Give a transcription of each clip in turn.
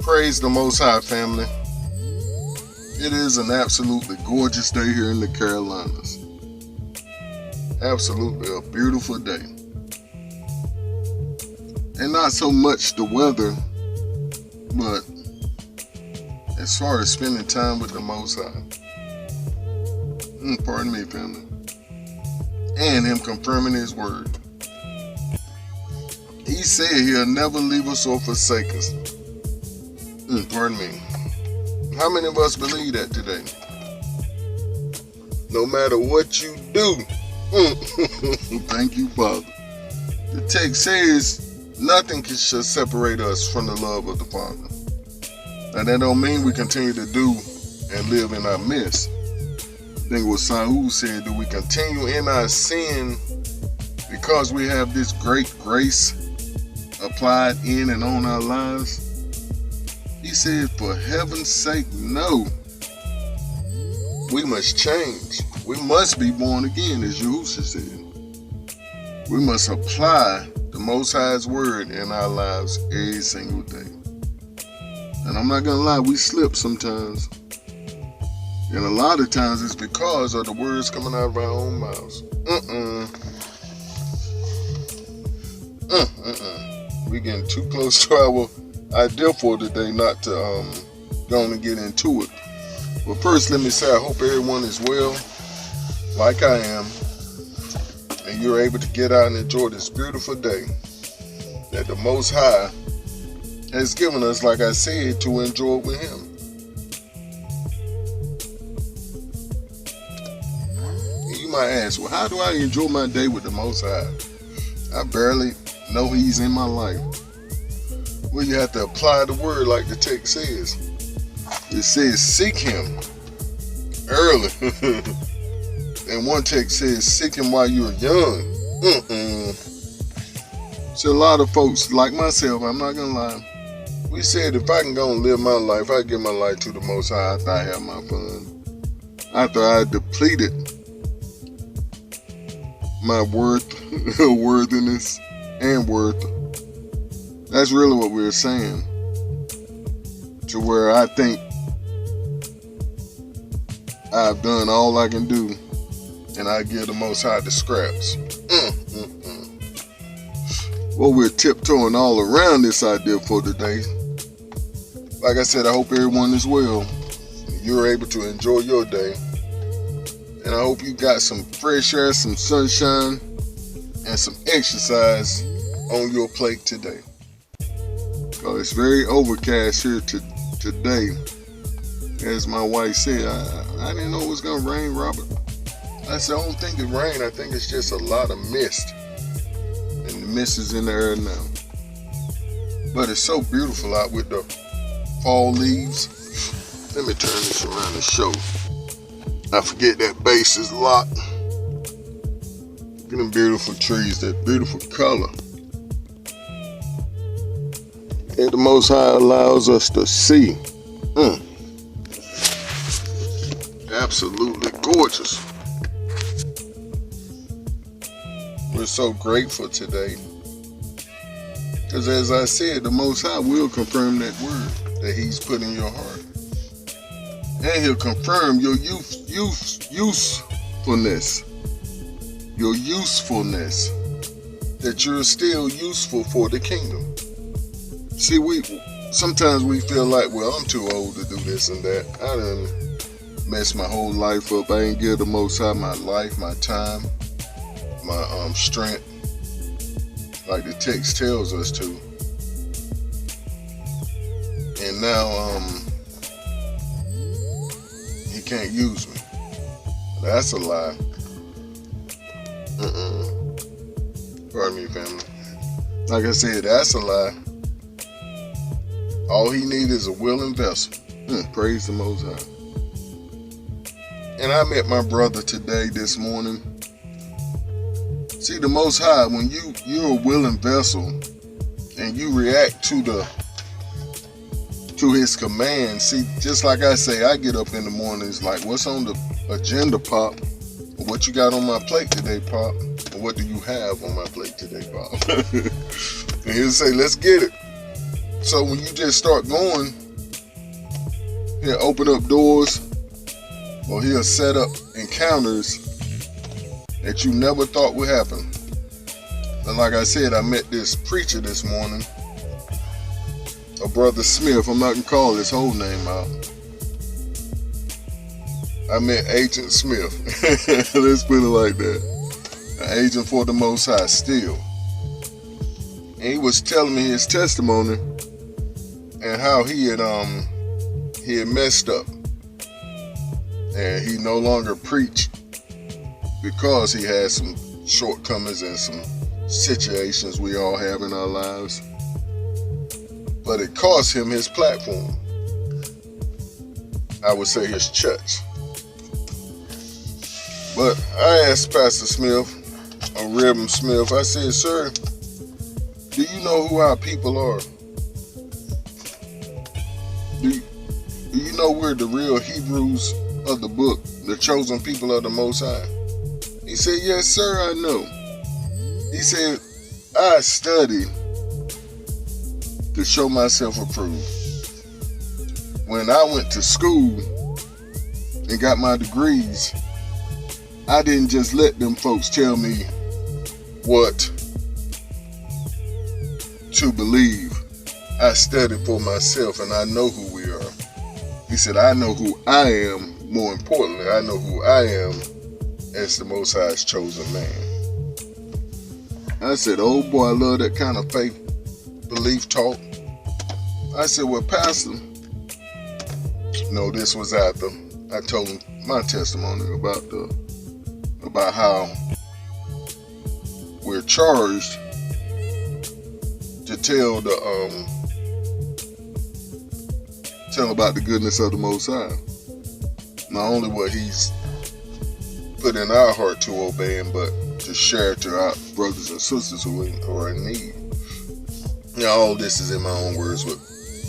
Praise the Most High, family. It is an absolutely gorgeous day here in the Carolinas. Absolutely a beautiful day. And not so much the weather, but as far as spending time with the Most High. Pardon me, family. And Him confirming His word. He said He'll never leave us or forsake us. Pardon me. How many of us believe that today? No matter what you do. Thank you, Father. The text says nothing shall separate us from the love of the Father. Now that don't mean we continue to do and live in our midst. I think what Saul said, do we continue in our sin because we have this great grace applied in and on our lives? He said, for heaven's sake, no. We must change. We must be born again, as Yahushua said. We must apply the Most High's word in our lives every single day. And I'm not going to lie, we slip sometimes. And a lot of times it's because of the words coming out of our own mouths. We're getting too close to our idea for today not to go on and get into it. But first, let me say I hope everyone is well, like I am, and you're able to get out and enjoy this beautiful day that the Most High has given us, like I said, to enjoy with Him. You might ask, well, how do I enjoy my day with the Most High? I barely know He's in my life. Well, you have to apply the word like the text says. It says, seek Him early. And one text says, seek Him while you're young. So a lot of folks, like myself, I'm not going to lie, we said if I can go and live my life, I give my life to the Most High after I have my fun. After I depleted my worthiness and worth. That's really what we were saying. To where I think I've done all I can do, and I give the Most High the scraps. Well, we're tiptoeing all around this idea for today. Like I said, I hope everyone is well. You're able to enjoy your day. And I hope you got some fresh air, some sunshine, and some exercise on your plate today. It's very overcast here today. As my wife said, I didn't know it was going to rain, Robert. I said, I don't think it rained. I think it's just a lot of mist. And the mist is in the air now. But it's so beautiful out with the fall leaves. Let me turn this around and show. I forget that base is locked. Look at them beautiful trees, that beautiful color. And the Most High allows us to see. Absolutely gorgeous. We're so grateful today. Because as I said, the Most High will confirm that word that He's put in your heart. And He'll confirm your usefulness. Your usefulness. That you're still useful for the kingdom. See, sometimes we feel like, well, I'm too old to do this and that. I done messed my whole life up. I ain't give the Most High my life, my time, my strength, like the text tells us to. And now He can't use me. That's a lie. Pardon me, family. Like I said, that's a lie. All He needs is a willing vessel. Praise the Most High. And I met my brother today, this morning. See, the Most High, when you're a willing vessel and you react to His command. See, just like I say, I get up in the mornings like, what's on the agenda, Pop? What you got on my plate today, Pop? Or what do you have on my plate today, Pop? And he'll say, let's get it. So when you just start going, he'll open up doors, or he'll set up encounters that you never thought would happen. And like I said, I met this preacher this morning, a brother Smith. I'm not gonna call his whole name out. I met Agent Smith. Let's put it like that. An agent for the Most High still. And he was telling me his testimony and how he had messed up. And he no longer preached because he had some shortcomings and some situations we all have in our lives. But it cost him his platform. I would say his church. But I asked Pastor Smith, or Reverend Smith, I said, sir, do you know who our people are? Do you know we're the real Hebrews of the book, the chosen people of the Most High? He said, yes, sir, I know. He said, I studied to show myself approved. When I went to school and got my degrees, I didn't just let them folks tell me what to believe. I studied for myself and I know who we are. He said, I know who I am. More importantly, I know who I am as the Most High's chosen man. I said, oh boy, I love that kind of faith belief talk. I said, well, Pastor, no, this was after I told him my testimony about how we're charged to tell about the goodness of the Most High. Not only what He's put in our heart to obey Him, but to share to our brothers and sisters who are in need. Yeah, all this is in my own words, but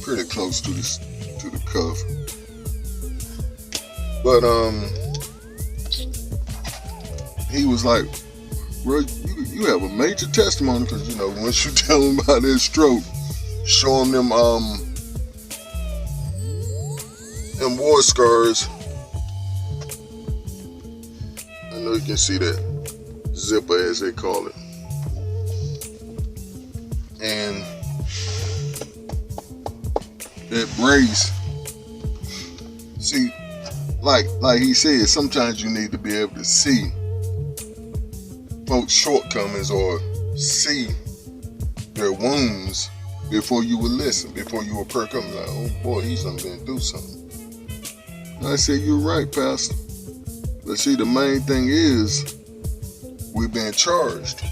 pretty close to the cuff. But he was like, bro, you have a major testimony, because once you tell him about his stroke, show him them war scars. I know you can see that zipper, as they call it, and that brace. See, like he said, sometimes you need to be able to see folks' shortcomings or see their wounds before you would listen, before you would perk up and like, oh boy, he's done been through something. And I said, you're right, Pastor. But see, the main thing is we've been charged.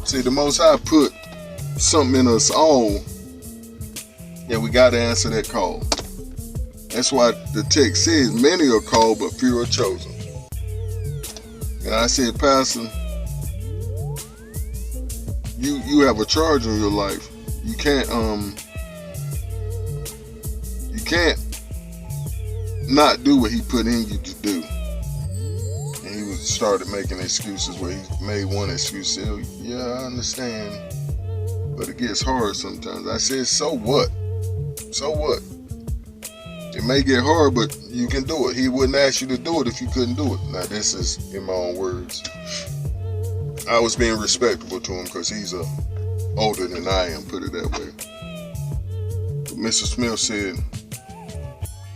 See, the Most High put something in us all, and we got to answer that call. That's why the text says, many are called, but few are chosen. And I said, Pastor, you have a charge in your life. You can't not do what He put in you to do. And he started making excuses where he made one excuse, said, yeah, I understand, but it gets hard sometimes. I said, so what? So what? It may get hard, but you can do it. He wouldn't ask you to do it if you couldn't do it. Now, this is in my own words. I was being respectful to him because he's older than I am, put it that way. But Mr. Smith said,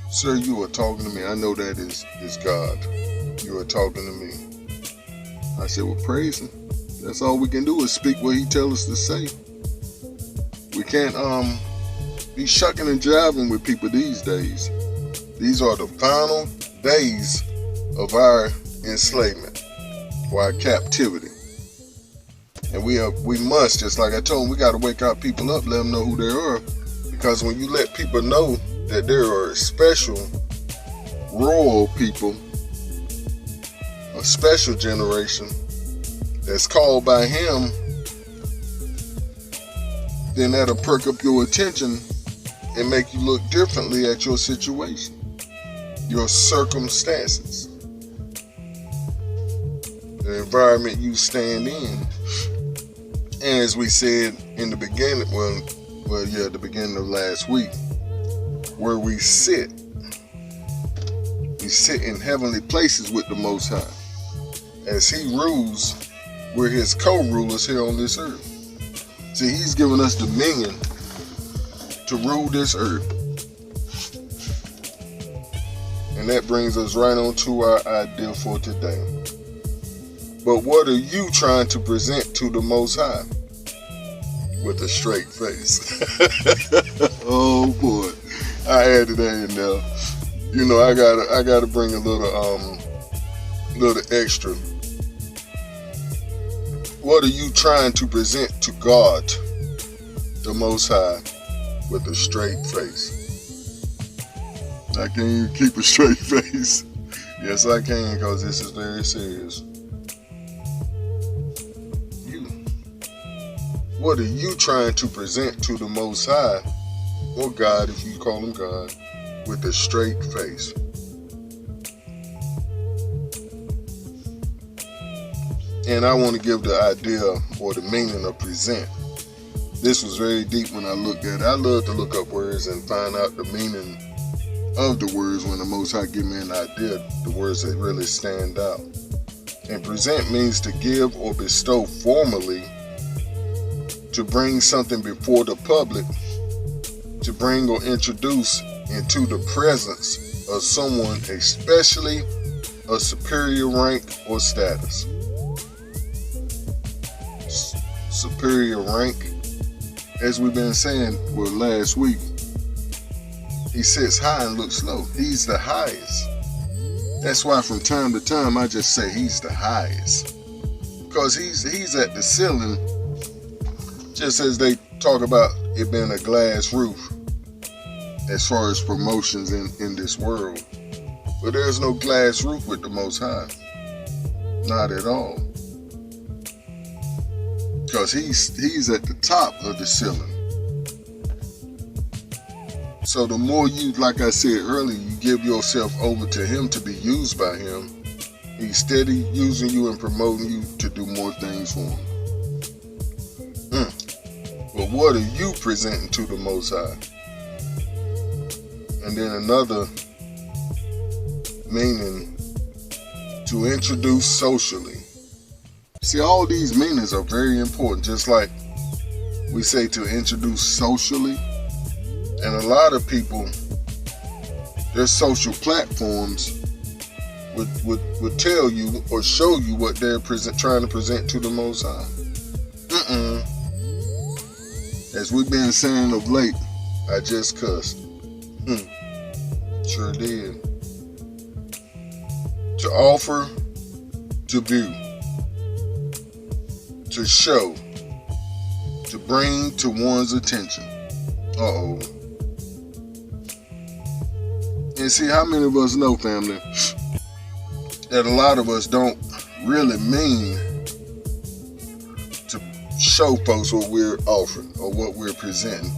sir, you are talking to me. I know that is God. You are talking to me. I said, well, praise Him. That's all we can do is speak what He tells us to say. We can't be shucking and jiving with people these days. These are the final days of our enslavement, or our captivity. And we must, just like I told them, we got to wake our people up, let them know who they are. Because when you let people know that there are special royal people, a special generation that's called by Him, then that'll perk up your attention and make you look differently at your situation, your circumstances, the environment you stand in. And as we said in the beginning, well, at the beginning of last week, where we sit. We sit in heavenly places with the Most High. As He rules, we're His co-rulers here on this earth. See, He's given us dominion to rule this earth. And that brings us right on to our idea for today. But what are you trying to present to the Most High? With a straight face. Oh boy, I added that in there. You know, I gotta bring a little extra. What are you trying to present to God, the Most High, with a straight face? I can't even keep a straight face. Yes, I can, because this is very serious. What are you trying to present to the Most High, or God, if you call Him God, with a straight face? And I want to give the idea or the meaning of present. This was very deep when I looked at it. I love to look up words and find out the meaning of the words when the Most High give me an idea, the words that really stand out. And present means to give or bestow formally, to bring something before the public, to bring or introduce into the presence of someone, especially a superior rank or status. Superior rank, as we've been saying last week, He sits high and looks low. He's the highest. That's why from time to time I just say He's the highest, because he's at the ceiling. Just as they talk about it being a glass roof as far as promotions in this world. But there's no glass roof with the Most High. Not at all. Because he's at the top of the ceiling. So the more you, like I said earlier, you give yourself over to Him to be used by Him, He's steady using you and promoting you to do more things for Him. But what are you presenting to the Most High? And then another meaning, to introduce socially. See, all these meanings are very important, just like we say to introduce socially. And a lot of people, their social platforms would tell you or show you what they're trying to present to the Most High. As we've been saying of late, I just cussed. Sure did. To offer, to view, to show, to bring to one's attention. Uh-oh. And see, how many of us know, family, that a lot of us don't really mean to show folks what we're offering or what we're presenting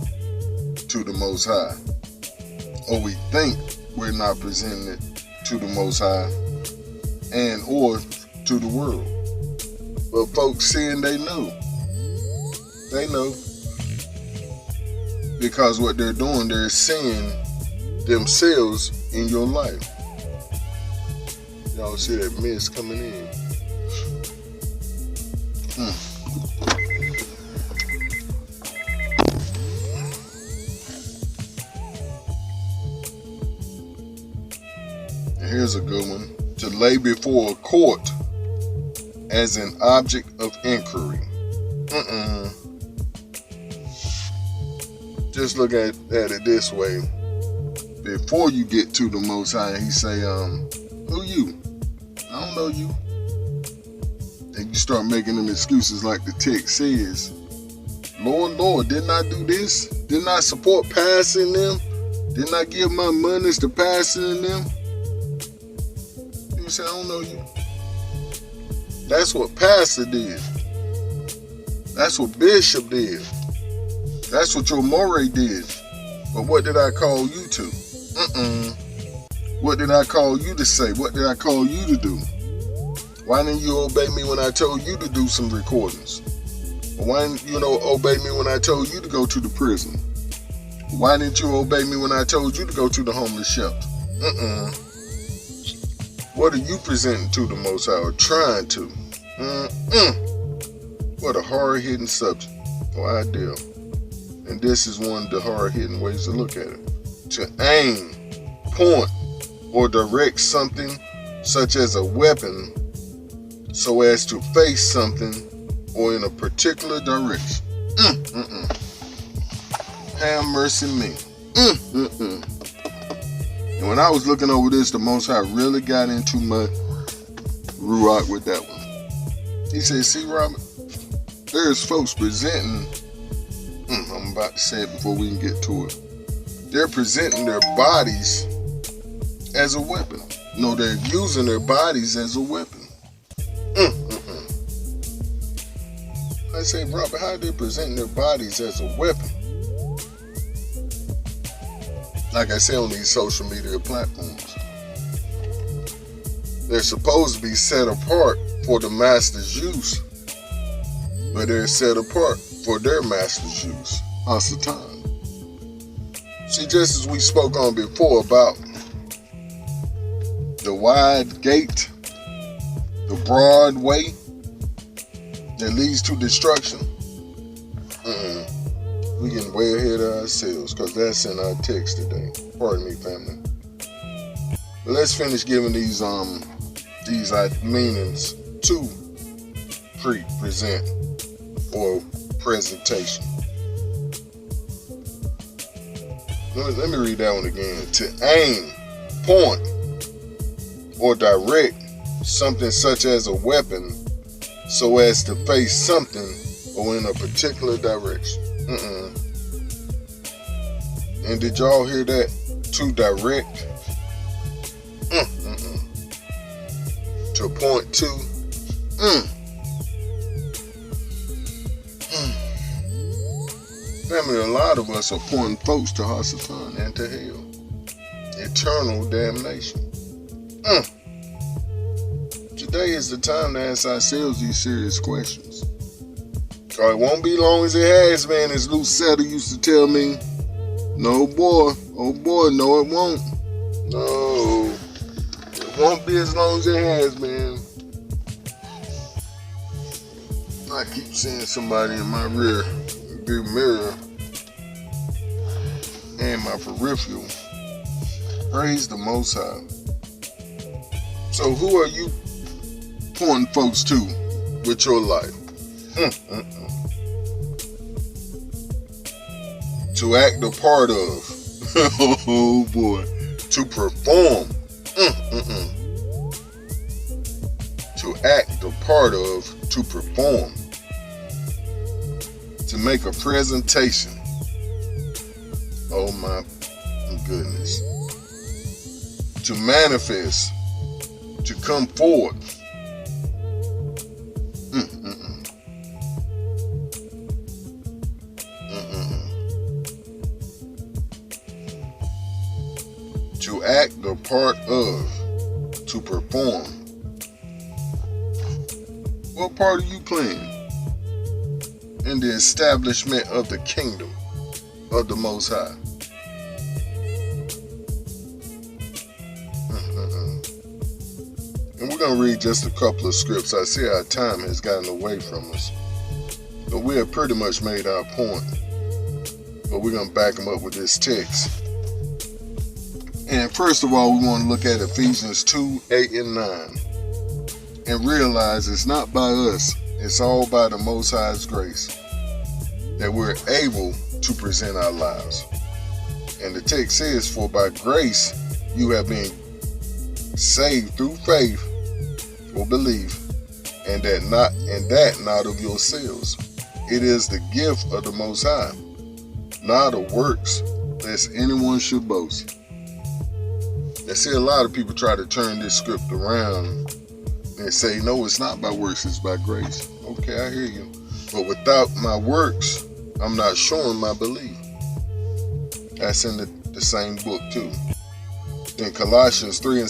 to the Most High. Or we think we're not presenting it to the Most High and or to the world. But folks seeing, they know. They know. Because what they're doing, they're seeing themselves in your life. Y'all see that mist coming in? And here's a good one. To lay before a court as an object of inquiry. Just look at it this way. Before you get to the Most High, He say, who you? I don't know you. And you start making them excuses like the text says. Lord, didn't I do this? Didn't I support Pastor and them? Didn't I give my monies to Pastor and them? You say, I don't know you. That's what Pastor did. That's what Bishop did. That's what your Morey did. But what did I call you to? What did I call you to say? What did I call you to do? Why didn't you obey me when I told you to do some recordings? Why didn't you obey me when I told you to go to the prison? Why didn't you obey me when I told you to go to the homeless shelter? What are you presenting to the Most High, or trying to? What a hard-hitting subject or idea. And this is one of the hard-hitting ways to look at it. To aim, point, or direct something such as a weapon so as to face something or in a particular direction. Have mercy me. And when I was looking over this, the Most High really got into my ruach with that one. He said, see, Robert, there's folks presenting, I'm about to say it before we can get to it. They're presenting their bodies as a weapon. No, they're using their bodies as a weapon. I say, Robert, how are they presenting their bodies as a weapon? Like I say, on these social media platforms, they're supposed to be set apart for the master's use, but they're set apart for their master's use. Hasatan. See, just as we spoke on before about the wide gate, the broad way that leads to destruction, we getting way ahead of ourselves, because that's in our text today. Pardon me, family. But let's finish giving these meanings to present or presentation. Let me read that one again. To aim, point, or direct something such as a weapon so as to face something or in a particular direction. And did y'all hear that? To direct. To point to. Family, a lot of us are pointing folks to Hasatan and to hell. Eternal damnation. Today is the time to ask ourselves these serious questions. It won't be long as it has been, as Lucetta used to tell me. No, boy. Oh, boy, no, it won't. No. It won't be as long as it has been. I keep seeing somebody in my rear view mirror and my peripheral. Praise the Most High. So who are you pointing folks to with your life? To act a part of. Oh boy. To perform. To act a part of. To perform. To make a presentation. Oh my goodness. To manifest. To come forward. To act the part of, to perform. What part are you playing in the establishment of the kingdom of the Most High? And we're going to read just a couple of scripts. I see our time has gotten away from us, but we have pretty much made our point. But we're going to back them up with this text. And first of all, we want to look at Ephesians 2, 8 and 9. And realize it's not by us, it's all by the Most High's grace that we're able to present our lives. And the text says, for by grace you have been saved through faith or belief, and that not of yourselves. It is the gift of the Most High, not of works, lest anyone should boast. I see a lot of people try to turn this script around and say, no, it's not by works, it's by grace. Okay, I hear you. But without my works, I'm not showing my belief. That's in the same book too. In Colossians 3 and